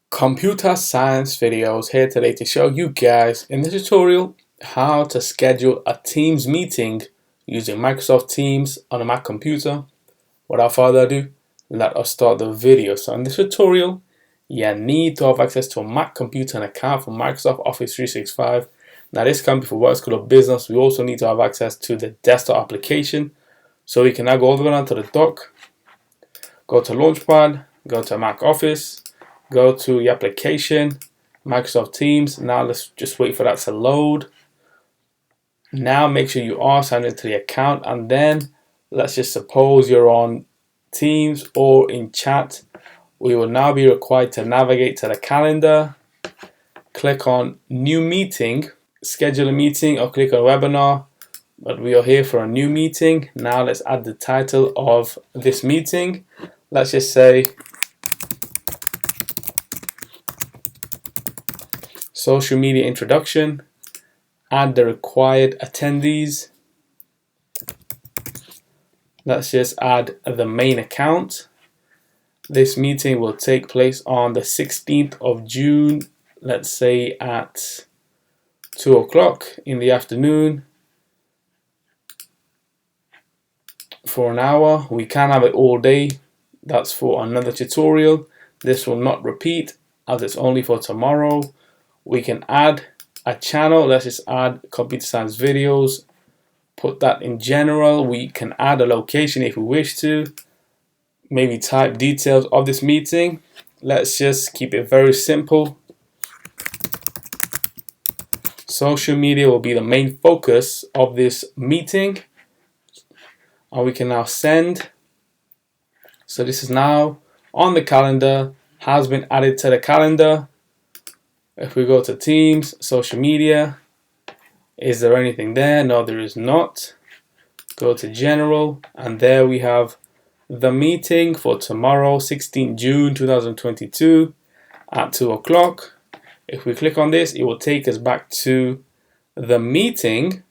Computer science videos here today to show you guys in this tutorial how to schedule a Teams meeting using Microsoft Teams on a Mac computer. Without further ado, let us start the video. So in this tutorial, you need to have access to a Mac computer and account for Microsoft Office 365. Now this can be for work, school, or business. We also need to have access to the desktop application. So we can now go all the way down to the dock, go to Launchpad, go to Mac Office, go to the application, Microsoft Teams. Now let's just wait for that to load. Now make sure you are signed into the account, and then let's just suppose you're on Teams or in chat. We will now be required to navigate to the calendar, click on new meeting, schedule a meeting, or click on webinar. But we are here for a new meeting. Now let's add the title of this meeting. Let's just say social media introduction. Add the required attendees. Let's just add the main account. This meeting will take place on the 16th of June, let's say at 2 o'clock in the afternoon for an hour. We can have it all day. That's for another tutorial. This will not repeat as it's only for tomorrow. We can add a channel. Let's just add Computer Science Videos. Put that in general. We can add a location if we wish to. Maybe type details of this meeting. Let's just keep it very simple. Social media will be the main focus of this meeting. And we can now send. So this is now on the calendar, has been added to the calendar. If we go to Teams, social media, is there anything there? No, there is not. Go to general, and there we have the meeting for tomorrow, 16th June 2022 at 2 o'clock. If we click on this, it will take us back to the meeting.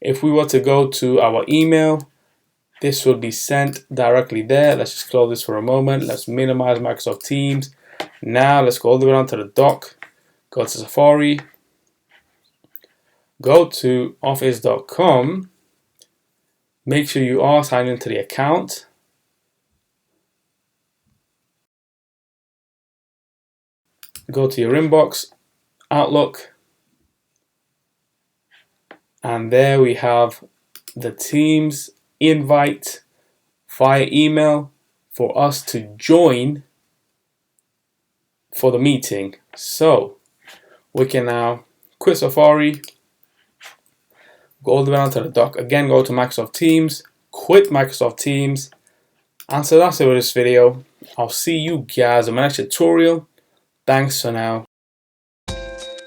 If we were to go to our email, this will be sent directly there. Let's just close this for a moment. Let's minimize Microsoft Teams. Now let's go all the way down to the dock, go to Safari, go to office.com, make sure you are signed into the account. Go to your inbox, Outlook, and there we have the Teams invite via email for us to join for the meeting. So we can now quit Safari, go all the way down to the dock, again go to Microsoft Teams, quit Microsoft Teams, and so that's it with this video. I'll see you guys in my next tutorial. Thanks for now.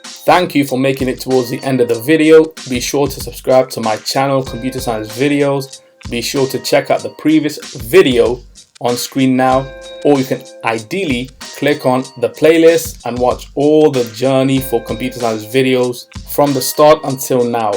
Thank you for making it towards the end of the video. Be sure to subscribe to my channel, Computer Science Videos. Be sure to check out the previous video on screen now, or you can ideally click on the playlist and watch all the journey for Computer Science videos from the start until now.